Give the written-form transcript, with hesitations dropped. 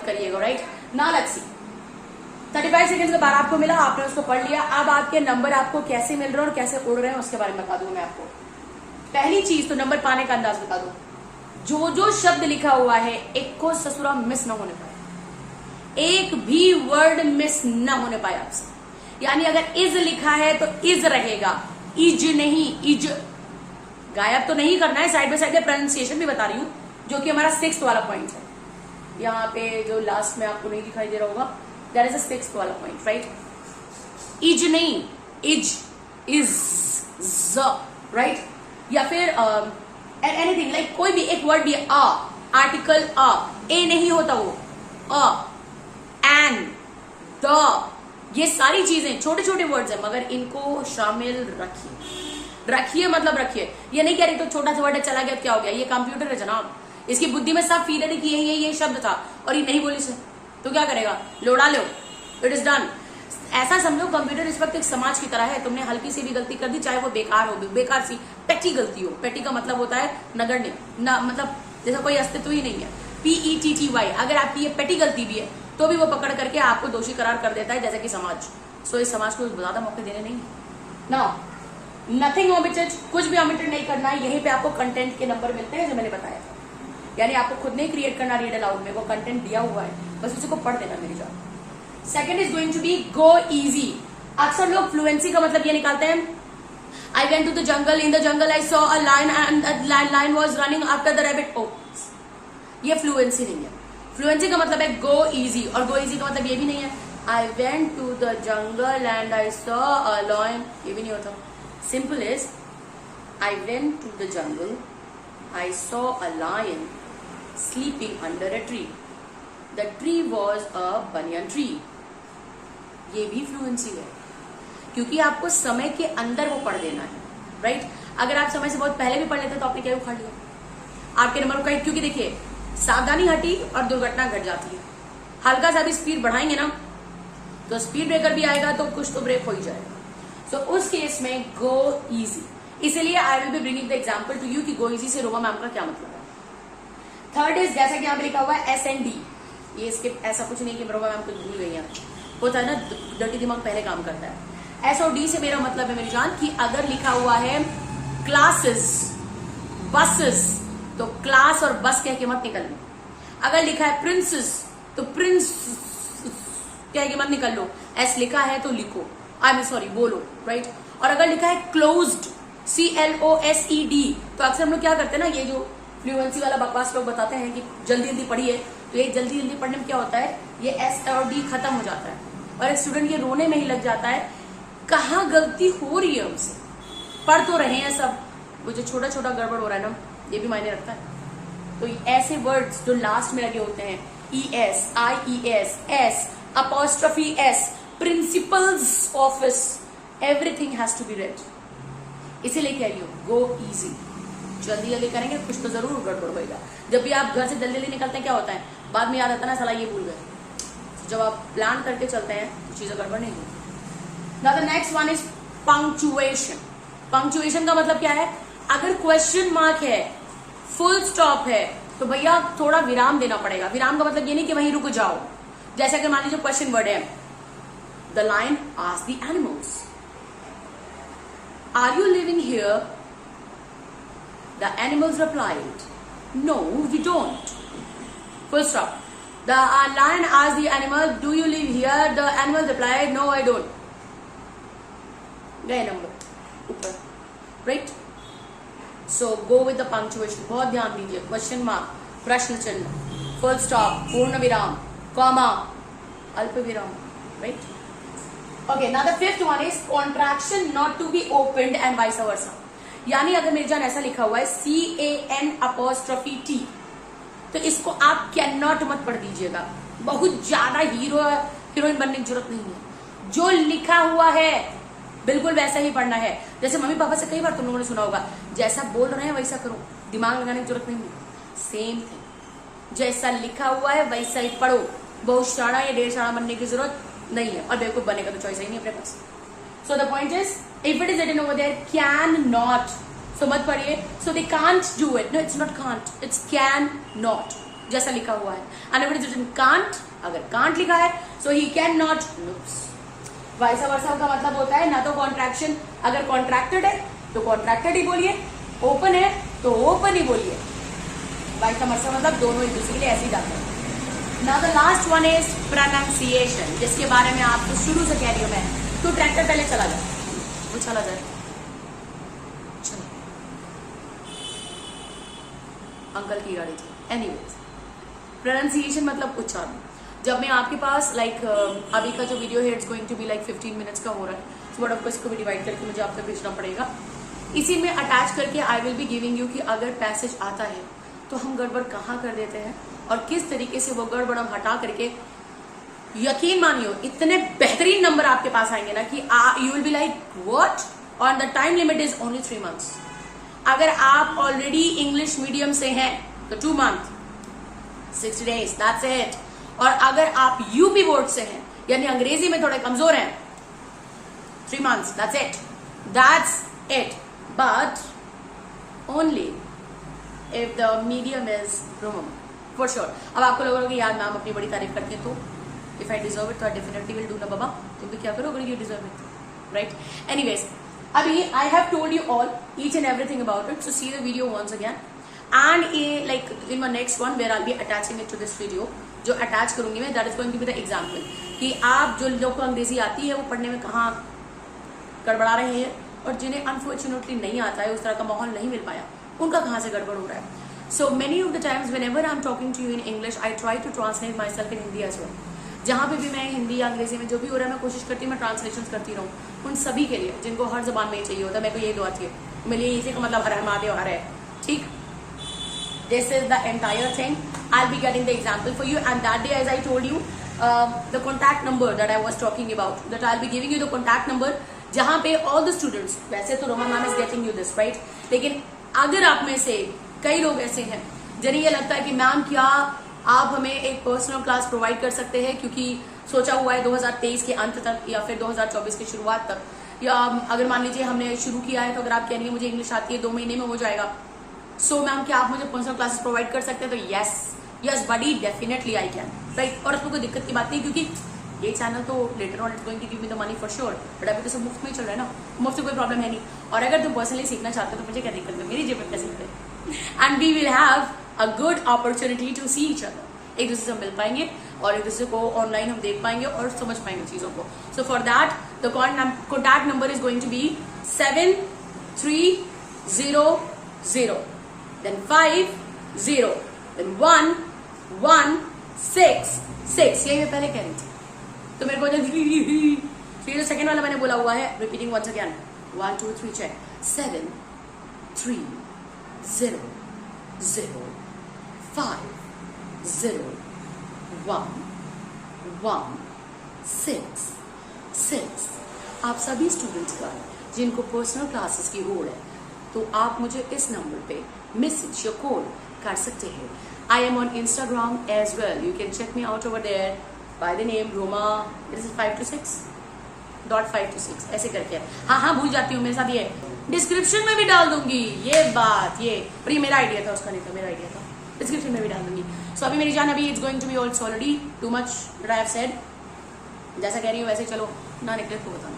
करिएगा, राइट ना। Let's see 35 second का बार आपको मिला, आपने उसको पढ़ लिया। अब आपके नंबर आपको कैसे मिल रहे हैं और कैसे उड़ रहे हैं उसके बारे में बता दूं मैं आपको। पहली चीज तो नंबर पाने का अंदाज बता दूं। जो जो शब्द लिखा हुआ है एक को ससुरा मिस ना होने पाए, एक भी वर्ड मिस ना होने पाए आपसे। यानी अगर इज लिखा है तो इज रहेगा, इज नहीं इज। गायब तो नहीं करना है, साइड बाय साइड प्रोनाउंसिएशन भी बता रही हूं, जो कि हमारा 6th वाला पॉइंट है। यहाँ पे जो लास्ट में आपको नहीं दिखाई दे रहा होगा, दैट इज 6th वाला पॉइंट, राइट। इज नहीं इज, इज, राइट। या फिर एनीथिंग लाइक कोई भी एक वर्ड भी है, आर्टिकल ए नहीं होता वो, एन, द, ये सारी चीजें छोटे छोटे वर्ड्स हैं, मगर इनको शामिल रखिए मतलब रखिए। ये नहीं कह रही तो छोटा सा वर्ड चला गया क्या हो गया, ये कंप्यूटर है जनाब, इसकी बुद्धि में सब फीड है कि ये शब्द था और ये नहीं बोली से तो क्या करेगा, लोड़ा लो, इट इज डन। ऐसा समझो कंप्यूटर इस वक्त एक समाज की तरह है। तुमने हल्की सी भी गलती कर दी, चाहे वो बेकार हो, बेकार सी पेटी गलती हो। पेटी का मतलब होता है नगण्य, ना मतलब जैसा कोई अस्तित्व ही नहीं है, PETTY। अगर आपकी ये पेटी गलती भी है तो भी वो पकड़ करके आपको दोषी करार कर देता है, जैसे कि समाज। सो इस समाज को ज्यादा मौके देने नहीं है ना। नथिंग ओमिटेड, कुछ भी ओमिटेड नहीं करना है। यहीं पे आपको कंटेंट के नंबर मिलते हैं जो मैंने बताया था। यानी आपको खुद नहीं क्रिएट करना रीड अलाउड में, वो कंटेंट दिया हुआ है, बस उसी को पढ़ देना मेरी जान। Second is going to be go easy. अक्सर लोग फ्लुएंसी का मतलब ये निकालते हैं, I went to the jungle, in the jungle I saw a lion and lion was running after the rabbit. ओ, ये फ्लुएंसी नहीं है। फ्लुएंसी का मतलब है गो इजी, और गो इजी का मतलब ये भी नहीं है I went to the jungle and I saw a lion, ये भी नहीं होता। Simple is I went to the jungle, I saw a lion sleeping under a tree. The tree was a banyan tree. ये भी fluency है, क्योंकि आपको समय के अंदर वो पढ़ देना है, राइट। अगर आप समय से बहुत पहले भी पढ़ लेते तो आपने क्या उखाड़ लिया, आपके नंबर का। क्योंकि देखिए सावधानी हटी और दुर्घटना घट जाती है। हल्का सा भी स्पीड बढ़ाएंगे ना तो स्पीड ब्रेकर भी आएगा, तो कुछ तो ब्रेक हो ही जाएगा। सो उस केस में गो इजी। इसीलिए I will be bringing the example to you कि गो इजी से रोमा मैम का क्या मतलब है। थर्ड इज जैसा कि यहाँ पे लिखा हुआ है SND। ये इसके ऐसा कुछ नहीं कि रोमा मैम कुछ भूल गई है, होता है ना, डर्टी दिमाग पहले काम करता है। SOD से मेरा मतलब है मेरी जान कि अगर लिखा हुआ है क्लासेस, बसेस, तो क्लास और बस कह के मत निकलना। अगर लिखा है प्रिंसेस तो प्रिंस कह के मत निकल लो। एस लिखा है तो लिखो, सॉरी बोलो, राइट। और अगर लिखा है क्लोज्ड, CLOSED, तो अक्सर हम लोग क्या करते हैं ना, ये जो फ्लुएंसी वाला बकवास लोग बताते हैं कि जल्दी जल्दी पढ़िए, तो ये जल्दी जल्दी पढ़ने में क्या होता है, ये S और D खत्म हो जाता है और एक स्टूडेंट ये रोने में ही लग जाता है, कहाँ गलती हो रही है हमसे। पढ़ तो रहे हैं सब, वो जो छोटा छोटा गड़बड़ हो रहा है ना, ये भी मायने रखता है। तो ऐसे वर्ड्स जो लास्ट में लगे होते हैं, ES, IES, S, apostrophe S, principal's office, everything has to be red. इसीलिए कह रही हूँ गो इजी। जल्दी जल्दी करेंगे कुछ तो जरूर गड़बड़ होगा। जब भी आप घर से जल्दी जल्दी निकलते हैं क्या होता है, बाद में याद आता है ना, साला ये भूल गए। जब आप प्लान करके चलते हैं तो चीजें गड़बड़ नहीं होती। Now the next one is punctuation. Punctuation का मतलब क्या है, अगर क्वेश्चन मार्क है, फुल स्टॉप है, तो भैया थोड़ा विराम देना पड़ेगा। विराम का मतलब ये नहीं कि वहीं रुक जाओ। जैसे अगर मान लीजिए क्वेश्चन वर्ड है, the lion asked the animals, are you living here? The animals replied, no, we don't. Full stop. The lion asked the animal, do you live here? The animal replied, no, I don't. गए number ऊपर, right? So go with the punctuation. बहुत ध्यान दीजिए। Question mark, प्रश्न चिन्ह, full stop, पूर्ण विराम, comma, अल्प विराम, right? Okay, now the fifth one is contraction not to be opened and vice versa. यानी अगर मेरी जान ऐसा लिखा हुआ है CAN''T, तो इसको आप कैन नॉट मत पढ़ दीजिएगा। बहुत ज्यादा हीरोइन बनने की जरूरत नहीं है। जो लिखा हुआ है बिल्कुल वैसा ही पढ़ना है। जैसे मम्मी पापा से कई बार तुम लोगों ने सुना होगा, जैसा बोल रहे हैं वैसा करो, दिमाग लगाने की जरूरत नहीं है। सेम थिंग, जैसा लिखा हुआ है वैसा ही पढ़ो। बहुत शाणा या ढेर शाणा बनने की जरूरत नहीं है, और बेवकूफ बनने का तो चॉइस ही नहीं अपने पास। So the point is, if it is written over there, cannot, so मत पढ़िए, so they can't do it. No, it's not can't, it's can not. जैसा लिखा हुआ है. And if it is written can't, अगर can't लिखा है, so he cannot lose. Vice versa का मतलब होता है ना तो कॉन्ट्रैक्शन, अगर कॉन्ट्रैक्टेड है तो कॉन्ट्रैक्टेड ही बोलिए, ओपन है तो ओपन ही बोलिए. वाइस वर्सा मतलब दोनों एक दूसरे के लिए ऐसे ही जाते हैं. Now the last one is pronunciation, जिसके बारे में आपको शुरू से कह रही हूं मैं. तो ट्रैक्टर पहले चला जाए, वो चला जाए, चलो अंकल की गाड़ी थी. एनीवेज, प्रोनाउंसिएशन मतलब उच्चारण. जब मैं आपके पास अभी का जो वीडियो है it's going to be 15 minutes का हो रहा है, सो बट ऑफ इसको भी डिवाइड करके मुझे आपको भेजना पड़ेगा. इसी में अटैच करके आई विल बी गिविंग यू कि अगर पैसेज आता है तो हम गड़बड़ कहाँ कर देते हैं और किस तरीके से वो गड़बड़ हम हटा करके, यकीन मानियो इतने बेहतरीन नंबर आपके पास आएंगे ना कि you will be like what, और the time limit is only 3 months. अगर आप ऑलरेडी इंग्लिश मीडियम से हैं तो 2 months, 60 days, दैट्स इट. और अगर आप यूपी बोर्ड से हैं यानी अंग्रेजी में थोड़े कमजोर हैं, 3 months, that's it, that's it. But only if the medium is Roman, for sure. अब आपको लोगों की याद, मैम अपनी बड़ी तारीफ करती है तो if I deserve it तो I definitely will do ना बाबा. तुम भी क्या करो अगर you deserve it, right? Anyways, अभी I have told you all each and everything about it, so see the video once again. And in my next one where I'll be attaching it to this video, जो attach करूंगी मैं, that is going to be the example कि आप जो लोग को अंग्रेजी आती है वो पढ़ने में कहाँ गड़बड़ा रहे हैं, और जिन्हें अनफॉर्चुनेटली नहीं आता है, उस तरह का माहौल नहीं मिल पाया, उनका कहाँ से गड़बड़ हो रहा है. So many of the times whenever I am talking to you in English, I try to translate myself in Hindi as well. जहाँ पे भी मैं हिंदी या अंग्रेजी में जो भी हो रहा है मैं कोशिश करती हूँ मैं ट्रांसलेशन करती रहूँ उन सभी के लिए जिनको हर जबान में ही चाहिए होता है. मेरे को ये दुआ चाहिए, मेरे लिए इसी का मतलब हर महादेव हर है, ठीक. This is the entire thing. I'll be getting the example for you, and that day, as I told you, the contact number that I was talking about, that I'll be giving you the contact number, जहाँ पे all the students, वैसे तो Roma ma'am is getting you this, right? लेकिन अगर आप में से कई लोग ऐसे हैं जिन्हें ये लगता है कि मैम क्या आप हमें एक पर्सनल क्लास प्रोवाइड कर सकते हैं, क्योंकि सोचा हुआ है 2023 के अंत तक या फिर 2024 की शुरुआत तक, या अगर मान लीजिए हमने शुरू किया है तो अगर आप कह रही है मुझे इंग्लिश आती है 2 महीने में हो जाएगा, सो मैम क्या आप मुझे पर्सनल क्लासेस प्रोवाइड कर सकते हैं, तो yes buddy definitely I can, right. और उसमें कोई दिक्कत की बात नहीं, क्योंकि ये चैनल तो later on it's going to give me the money for sure, but अभी तो सब मुफ्त में ही चल रहा है ना, मुफ्त से कोई प्रॉब्लम है नहीं. और अगर तुम पर्सनली सीखना चाहते हो तो मुझे क्या दिक्कत है, मेरी जेब में पैसे निकले, and we will have a good opportunity to see each other. एक दूसरे से मिल पाएंगे और एक दूसरे को ऑनलाइन हम देख पाएंगे और समझ पाएंगे चीजों को. So for that the contact number is going to be 7300 then 50 then 1166. यही मैं पहले कह रही थी तो मेरे को जो सेकेंड वाला मैंने बोला हुआ है, रिपीटिंग वंस अगेन, 1 2 3 चेक, 7 3 0 0 5 0 1 1 6 6. आप सभी स्टूडेंट्स का जिनको पर्सनल क्लासेस की होड़ है तो आप मुझे इस नंबर पे मैसेज या कॉल कर सकते हैं. I am on Instagram as well, you can check me out over there by the name Roma, it is 526.526 ऐसे करके. हाँ भूल जाती हूँ, मेरे साथ ये डिस्क्रिप्शन में भी डाल दूंगी ये बात, ये पर ये मेरा आइडिया था, उसका नहीं था, मेरा आइडिया था. डिस्क्रिप्शन में भी डाल दूंगी. सो अभी मेरी जान अभी it's going to be also already too much that I have said. जैसा कह रही हूँ वैसे चलो ना निकले तो बताना.